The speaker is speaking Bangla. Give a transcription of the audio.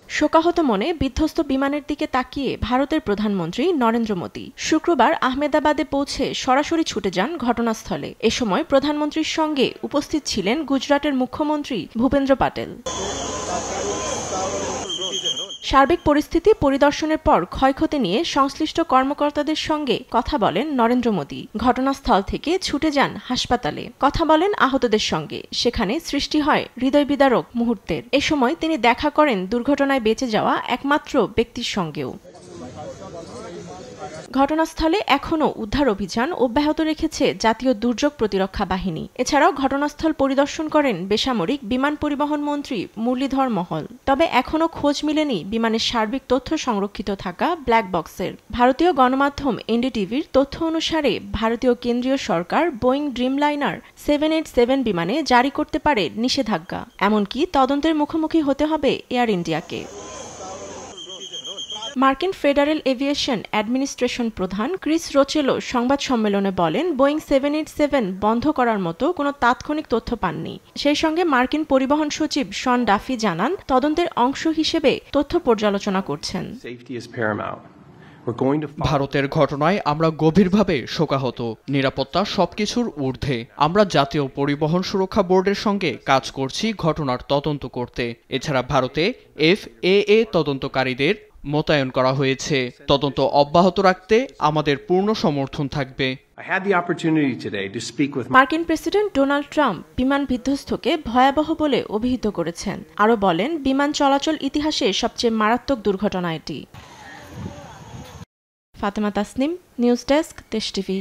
শোকাহত মনে বিধ্বস্ত বিমানের দিকে তাকিয়ে ভারতের প্রধানমন্ত্রী নরেন্দ্র মোদী শুক্রবার আহমেদাবাদে পৌঁছে সরাসরি ছুটে যান ঘটনাস্থলে। এ সময় প্রধানমন্ত্রীর সঙ্গে উপস্থিত ছিলেন গুজরাটের মুখ্যমন্ত্রী ভূপেন্দ্র পাটেল। সার্বিক পরিস্থিতি পরিদর্শনের পর ক্ষয়ক্ষতি নিয়ে সংশ্লিষ্ট কর্মকর্তাদের সঙ্গে কথা বলেন নরেন্দ্র মোদী। ঘটনাস্থল থেকে ছুটে যান হাসপাতালে, কথা বলেন আহতদের সঙ্গে। সেখানে সৃষ্টি হয় হৃদয়বিদারক মুহূর্তের। এ সময় তিনি দেখা করেন দুর্ঘটনায় বেঁচে যাওয়া একমাত্র ব্যক্তির সঙ্গেও। ঘটনাস্থলে এখনও উদ্ধার অভিযান অব্যাহত রেখেছে জাতীয় দুর্যোগ প্রতিরক্ষা বাহিনী। এছাড়াও ঘটনাস্থল পরিদর্শন করেন বেসামরিক বিমান পরিবহন মন্ত্রী মুরলীধর মহল। তবে এখনও খোঁজ মেলেনি বিমানের সার্বিক তথ্য সংরক্ষিত থাকা ব্ল্যাক বক্সের। ভারতীয় গণমাধ্যম এনডিটিভির তথ্য অনুসারে ভারতীয় কেন্দ্রীয় সরকার বোয়িং ড্রিমলাইনার 787 বিমানে জারি করতে পারে নিষেধাজ্ঞা। এমনকি তদন্তের মুখোমুখি হতে হবে এয়ার ইন্ডিয়াকে। মার্কিন ফেডারেল এভিয়েশন অ্যাডমিনিস্ট্রেশন প্রধান ক্রিস রোচেলো সংবাদ সম্মেলনে বলেন, বোয়িং 787 বন্ধ করার মতো কোনো তাৎক্ষণিক তথ্য পাননি। সেই সঙ্গে মার্কিন পরিবহন সচিব শন ডাফি জানান, তদন্তের অংশ হিসেবে তথ্য পর্যালোচনা করছেন। ভারতের ঘটনায় আমরা গভীরভাবে শোকাহত। নিরাপত্তা সবকিছুর ঊর্ধ্বে। আমরা জাতীয় পরিবহন সুরক্ষা বোর্ডের সঙ্গে কাজ করছি ঘটনার তদন্ত করতে। এছাড়া ভারতে FAA তদন্তকারীদের মোতায়েন করা হয়েছে। তদন্ত অব্যাহত রাখতে আমাদের পূর্ণ সমর্থন থাকবে। মার্কিন প্রেসিডেন্ট ডোনাল্ড ট্রাম্প বিমান বিধ্বস্তকে ভয়াবহ বলে অভিহিত করেছেন। আরও বলেন, বিমান চলাচল ইতিহাসে সবচেয়ে মারাত্মক দুর্ঘটনা এটি। ফাতেমা তাসনিম, নিউজ ডেস্ক, দেশ টিভি।